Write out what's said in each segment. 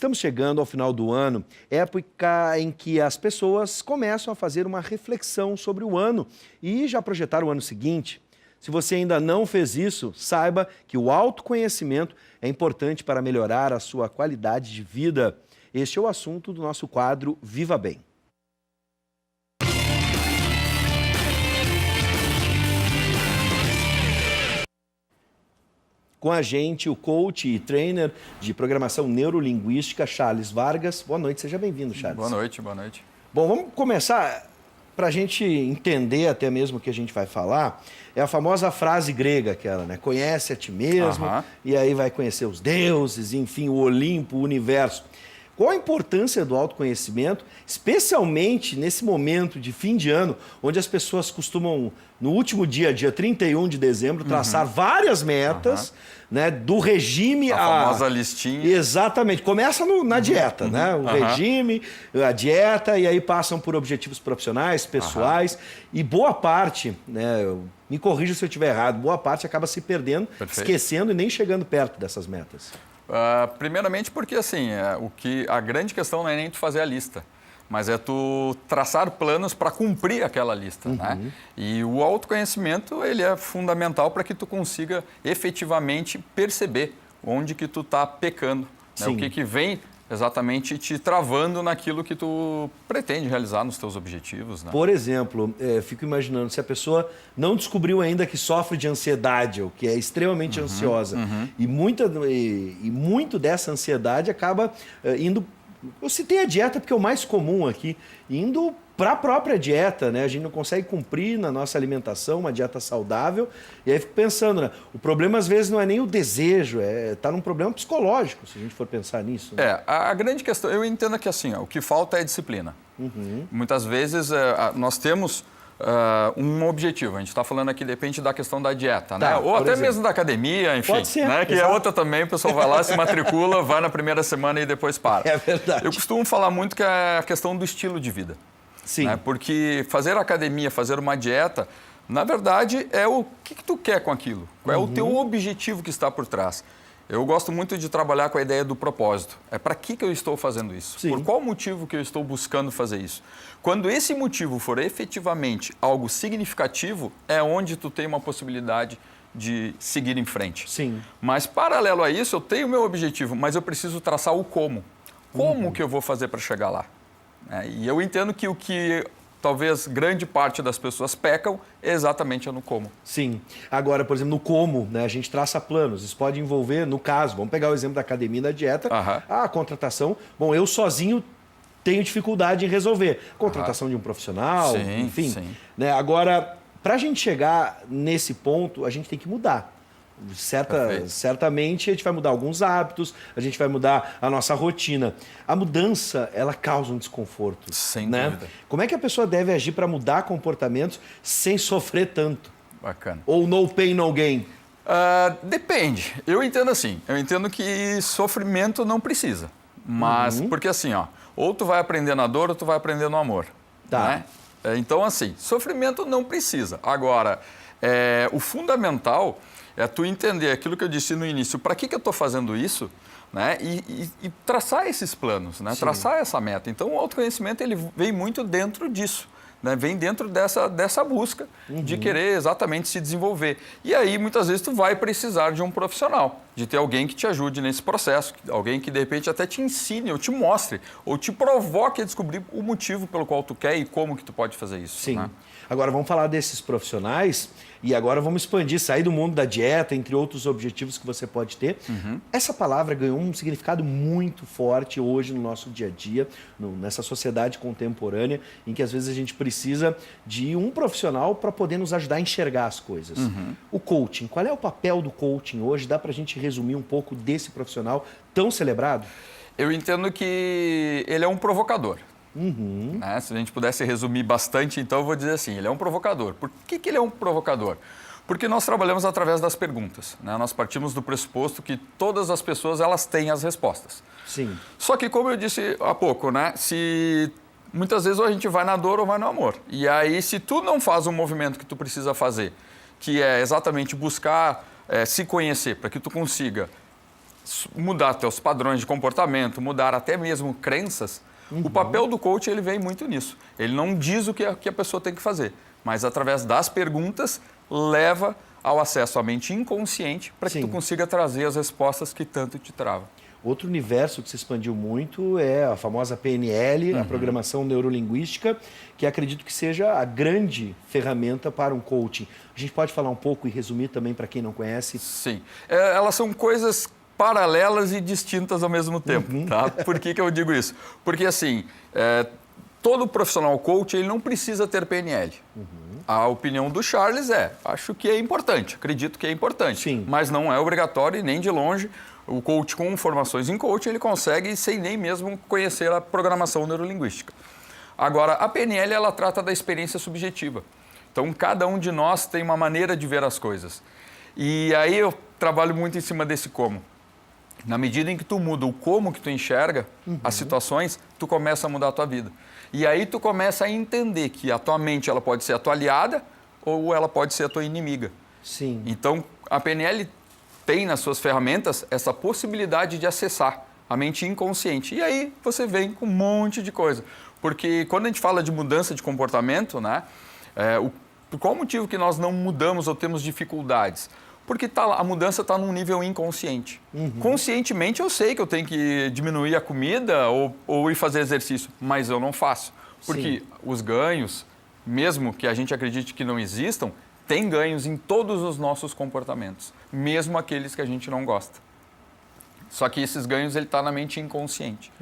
Estamos chegando ao final do ano, época em que as pessoas começam a fazer uma reflexão sobre o ano e já projetar o ano seguinte. Se você ainda não fez isso, saiba que o autoconhecimento é importante para melhorar a sua qualidade de vida. Este é o assunto do nosso quadro Viva Bem. Com a gente, o coach e trainer de programação neurolinguística, Charles Vargas. Boa noite, seja bem-vindo, Charles. Boa noite, boa noite. Bom, vamos começar, para a gente entender até mesmo o que a gente vai falar, é a famosa frase grega aquela, né? Conhece a ti mesmo, e aí vai conhecer os deuses, enfim, o Olimpo, o universo. Qual a importância do autoconhecimento, especialmente nesse momento de fim de ano, onde as pessoas costumam, no último dia 31 de dezembro, traçar várias metas, né, do regime a famosa listinha. Exatamente. Começa na dieta, né? O regime, a dieta, e aí passam por objetivos profissionais, pessoais, e boa parte, né, me corrija se eu estiver errado, boa parte acaba se perdendo, esquecendo e nem chegando perto dessas metas. Primeiramente porque assim, a grande questão não é nem tu fazer a lista, mas é tu traçar planos para cumprir aquela lista, né? E o autoconhecimento, ele é fundamental para que tu consiga efetivamente perceber onde que tu está pecando, né? O que vem exatamente te travando naquilo que tu pretende realizar nos teus objetivos, né? Por exemplo, fico imaginando, se a pessoa não descobriu ainda que sofre de ansiedade, ou que é extremamente ansiosa, e muito dessa ansiedade acaba indo... Eu citei a dieta porque é o mais comum aqui, indo para a própria dieta, né? A gente não consegue cumprir na nossa alimentação uma dieta saudável, e aí fico pensando, né? O problema às vezes não é nem o desejo, está num problema psicológico, se a gente for pensar nisso. Né? A grande questão, eu entendo que assim, o que falta é disciplina. Muitas vezes nós temos um objetivo, a gente está falando aqui de repente da questão da dieta, né? Ou até mesmo da academia, enfim. Pode ser, né? Que é outra também, o pessoal vai lá, se matricula, vai na primeira semana e depois para. É verdade. Eu costumo falar muito que é a questão do estilo de vida. Sim. Né? Porque fazer academia, fazer uma dieta, na verdade, é o que tu quer com aquilo. Qual é o teu objetivo que está por trás. Eu gosto muito de trabalhar com a ideia do propósito. É para que eu estou fazendo isso? Sim. Por qual motivo que eu estou buscando fazer isso? Quando esse motivo for efetivamente algo significativo, é onde tu tem uma possibilidade de seguir em frente. Sim. Mas, paralelo a isso, eu tenho o meu objetivo, mas eu preciso traçar o como. Como que eu vou fazer para chegar lá? E eu entendo que o que talvez grande parte das pessoas pecam exatamente no como. Sim. Agora, por exemplo, no como, né, a gente traça planos. Isso pode envolver, no caso, vamos pegar o exemplo da academia e da dieta, a contratação. Bom, eu sozinho tenho dificuldade em resolver. Contratação de um profissional, enfim. Né? Agora, para a gente chegar nesse ponto, a gente tem que mudar. Certamente a gente vai mudar alguns hábitos, a gente vai mudar a nossa rotina. A mudança, ela causa um desconforto. Sem né? dúvida. Como é que a pessoa deve agir para mudar comportamentos sem sofrer tanto? Bacana. Ou no pain, no gain? Depende. Eu entendo assim. Eu entendo que sofrimento não precisa. Mas, porque assim, ou tu vai aprender na dor ou tu vai aprender no amor. Tá. Né? Então, assim, sofrimento não precisa. Agora, o fundamental é tu entender aquilo que eu disse no início, para que eu estou fazendo isso, né? E traçar esses planos, né? Traçar essa meta. Então, o autoconhecimento ele vem muito dentro disso, né? Vem dentro dessa busca de querer exatamente se desenvolver. E aí, muitas vezes, tu vai precisar de um profissional, de ter alguém que te ajude nesse processo, alguém que, de repente, até te ensine, ou te mostre, ou te provoque a descobrir o motivo pelo qual tu quer e como que tu pode fazer isso. Sim. Né? Agora, vamos falar desses profissionais e agora vamos expandir, sair do mundo da dieta, entre outros objetivos que você pode ter. Essa palavra ganhou um significado muito forte hoje no nosso dia a dia, nessa sociedade contemporânea, em que às vezes a gente precisa de um profissional para poder nos ajudar a enxergar as coisas. O coaching, qual é o papel do coaching hoje? Dá para a gente resumir um pouco desse profissional tão celebrado? Eu entendo que ele é um provocador. Né? Se a gente pudesse resumir bastante, então eu vou dizer assim, ele é um provocador. Por que ele é um provocador? Porque nós trabalhamos através das perguntas. Né? Nós partimos do pressuposto que todas as pessoas elas têm as respostas. Sim. Só que, como eu disse há pouco, né? Muitas vezes ou a gente vai na dor ou vai no amor. E aí, se tu não faz o movimento que tu precisa fazer, que é exatamente buscar se conhecer, para que tu consiga mudar teus padrões de comportamento, mudar até mesmo crenças, o papel do coach ele vem muito nisso. Ele não diz o que a pessoa tem que fazer, mas através das perguntas leva ao acesso à mente inconsciente para que tu consiga trazer as respostas que tanto te travam. Outro universo que se expandiu muito é a famosa PNL, a Programação Neurolinguística, que acredito que seja a grande ferramenta para um coaching. A gente pode falar um pouco e resumir também para quem não conhece? Sim. Elas são coisas paralelas e distintas ao mesmo tempo. Tá? Por que eu digo isso? Porque, assim, todo profissional coach ele não precisa ter PNL. A opinião do Charles acho que é importante, acredito que é importante, Sim. mas não é obrigatório e nem de longe. O coach com formações em coaching, ele consegue sem nem mesmo conhecer a programação neurolinguística. Agora, a PNL, ela trata da experiência subjetiva. Então, cada um de nós tem uma maneira de ver as coisas. E aí eu trabalho muito em cima desse como. Na medida em que tu muda o como que tu enxerga as situações, tu começa a mudar a tua vida. E aí tu começa a entender que a tua mente ela pode ser a tua aliada ou ela pode ser a tua inimiga. Sim. Então, a PNL tem nas suas ferramentas essa possibilidade de acessar a mente inconsciente. E aí você vem com um monte de coisa. Porque quando a gente fala de mudança de comportamento, né, por qual motivo que nós não mudamos ou temos dificuldades? Porque a mudança está num nível inconsciente. Conscientemente eu sei que eu tenho que diminuir a comida ou ir fazer exercício, mas eu não faço. Porque os ganhos, mesmo que a gente acredite que não existam, tem ganhos em todos os nossos comportamentos, mesmo aqueles que a gente não gosta. Só que esses ganhos ele está na mente inconsciente.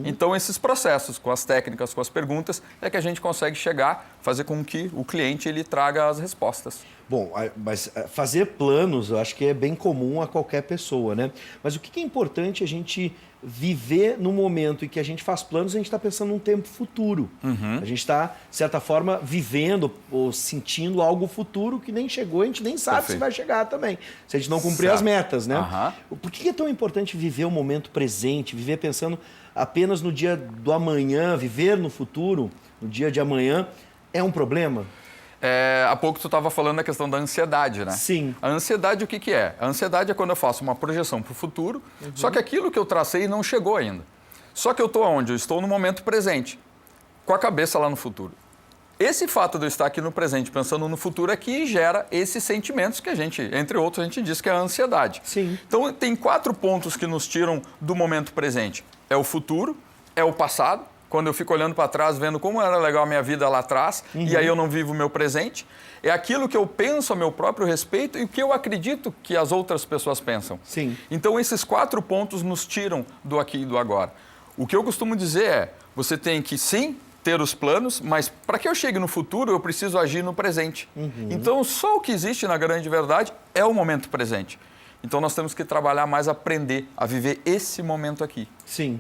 Então, esses processos, com as técnicas, com as perguntas, é que a gente consegue chegar, fazer com que o cliente ele traga as respostas. Bom, mas fazer planos eu acho que é bem comum a qualquer pessoa, né? Mas o que é importante a gente viver no momento em que a gente faz planos, a gente está pensando num tempo futuro. A gente está, de certa forma, vivendo ou sentindo algo futuro que nem chegou, a gente nem sabe se vai chegar também, se a gente não cumprir as metas, né? Por que é tão importante viver o momento presente, viver pensando apenas no dia do amanhã, viver no futuro, no dia de amanhã, é um problema? Há pouco tu estava falando da questão da ansiedade, né? Sim. A ansiedade o que é? A ansiedade é quando eu faço uma projeção para o futuro, só que aquilo que eu tracei não chegou ainda. Só que eu estou onde? Eu estou no momento presente, com a cabeça lá no futuro. Esse fato de eu estar aqui no presente, pensando no futuro, é que gera esses sentimentos que a gente, entre outros, a gente diz que é a ansiedade. Sim. Então, tem 4 pontos que nos tiram do momento presente. É o futuro, é o passado, quando eu fico olhando para trás, vendo como era legal a minha vida lá atrás, e aí eu não vivo o meu presente. É aquilo que eu penso a meu próprio respeito e o que eu acredito que as outras pessoas pensam. Sim. Então, esses 4 pontos nos tiram do aqui e do agora. O que eu costumo dizer você tem que, sim, ter os planos, mas para que eu chegue no futuro, eu preciso agir no presente. Então, só o que existe na grande verdade é o momento presente. Então, nós temos que trabalhar mais, aprender a viver esse momento aqui. Sim.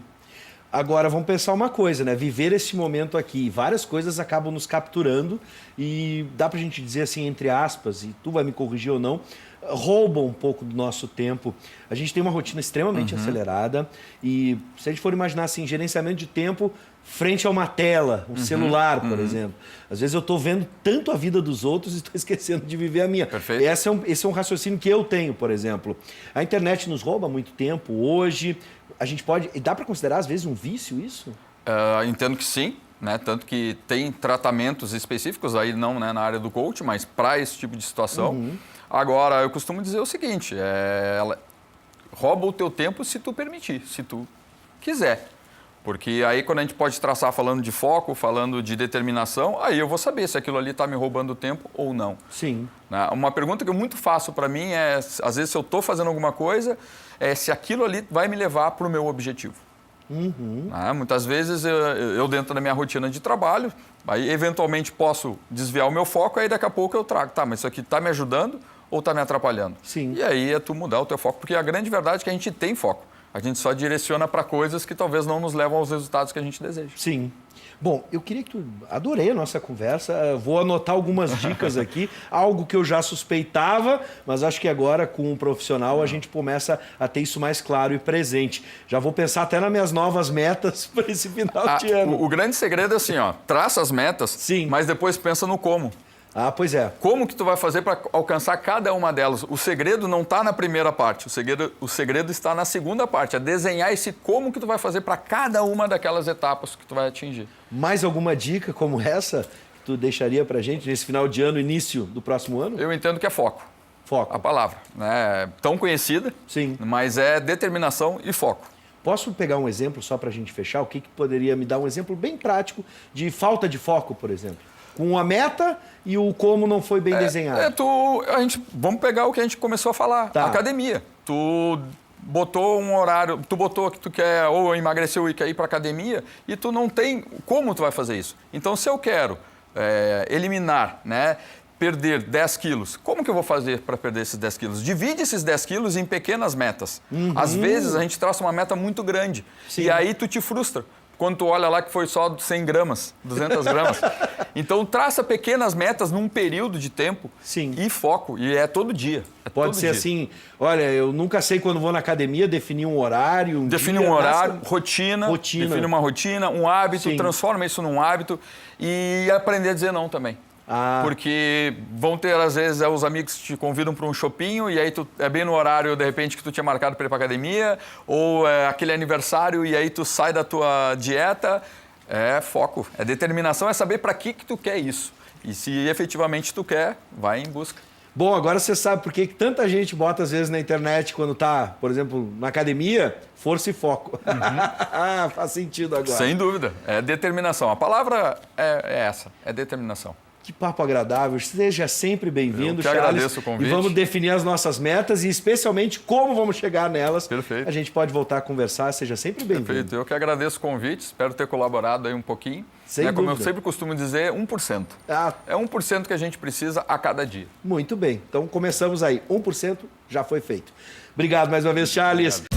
Agora, vamos pensar uma coisa, né? Viver esse momento aqui. Várias coisas acabam nos capturando e dá pra gente dizer assim, entre aspas, e tu vai me corrigir ou não, roubam um pouco do nosso tempo. A gente tem uma rotina extremamente acelerada e se a gente for imaginar assim, gerenciamento de tempo frente a uma tela, um celular, por exemplo. Às vezes eu estou vendo tanto a vida dos outros e estou esquecendo de viver a minha. Perfeito. Esse é um raciocínio que eu tenho, por exemplo. A internet nos rouba muito tempo hoje. A gente pode... Dá para considerar, às vezes, um vício isso? Entendo que sim, né? Tanto que tem tratamentos específicos, aí não, né, na área do coach, mas para esse tipo de situação. Agora, eu costumo dizer o seguinte, ela rouba o teu tempo se tu permitir, se tu quiser. Porque aí quando a gente pode traçar falando de foco, falando de determinação, aí eu vou saber se aquilo ali está me roubando tempo ou não. Sim. Né? Uma pergunta que eu muito faço para mim é, às vezes se eu estou fazendo alguma coisa, se aquilo ali vai me levar para o meu objetivo. Né? Muitas vezes eu dentro da minha rotina de trabalho, aí eventualmente posso desviar o meu foco, aí daqui a pouco eu trago, tá, mas isso aqui está me ajudando ou está me atrapalhando? Sim. E aí é tu mudar o teu foco, porque a grande verdade é que a gente tem foco. A gente só direciona para coisas que talvez não nos levam aos resultados que a gente deseja. Sim. Bom, eu queria que tu... Adorei a nossa conversa. Vou anotar algumas dicas aqui. Algo que eu já suspeitava, mas acho que agora, com um profissional, a gente começa a ter isso mais claro e presente. Já vou pensar até nas minhas novas metas para esse final de ano. O grande segredo é assim, ó, traça as metas, Sim. mas depois pensa no como. Ah, pois é. Como que tu vai fazer para alcançar cada uma delas? O segredo não está na primeira parte, o segredo está na segunda parte, é desenhar esse como que tu vai fazer para cada uma daquelas etapas que tu vai atingir. Mais alguma dica como essa que tu deixaria para a gente nesse final de ano, início do próximo ano? Eu entendo que é foco. Foco. A palavra, né? Tão conhecida, Sim. Mas é determinação e foco. Posso pegar um exemplo só para a gente fechar? O que poderia me dar um exemplo bem prático de falta de foco, por exemplo? Com a meta e o como não foi bem desenhado. Vamos pegar o que a gente começou a falar. Tá. Academia. Tu botou um horário, tu botou que tu quer ou emagrecer ou quer ir para academia e tu não tem como tu vai fazer isso. Então, se eu quero eliminar, né, perder 10 quilos, como que eu vou fazer para perder esses 10 quilos? Divide esses 10 quilos em pequenas metas. Às vezes, a gente traça uma meta muito grande. Sim. E aí tu te frustra. Quando tu olha lá que foi só 100 gramas, 200 gramas. Então, traça pequenas metas num período de tempo. Sim. E foco. E é todo dia. Pode ser assim, olha, eu nunca sei quando vou na academia, definir um horário, Define um horário, rotina. Define uma rotina, um hábito, Sim. Transforma isso num hábito e aprender a dizer não também. Porque vão ter, às vezes, os amigos que te convidam para um shopping e aí tu é bem no horário, de repente, que tu tinha marcado para ir para academia, ou é aquele aniversário e aí tu sai da tua dieta. É foco, é determinação, é saber para que tu quer isso. E se efetivamente tu quer, vai em busca. Bom, agora você sabe por que tanta gente bota, às vezes, na internet, quando tá, por exemplo, na academia, força e foco. Faz sentido agora. Sem dúvida, é determinação. A palavra é essa, é determinação. Que papo agradável. Seja sempre bem-vindo, Charles. Agradeço o convite. E vamos definir as nossas metas e especialmente como vamos chegar nelas. Perfeito. A gente pode voltar a conversar. Seja sempre bem-vindo. Perfeito. Eu que agradeço o convite. Espero ter colaborado aí um pouquinho. Sem Como dúvida. eu sempre costumo dizer, 1%. É 1% que a gente precisa a cada dia. Muito bem. Então começamos aí. 1% já foi feito. Obrigado mais uma vez, Charles. Obrigado.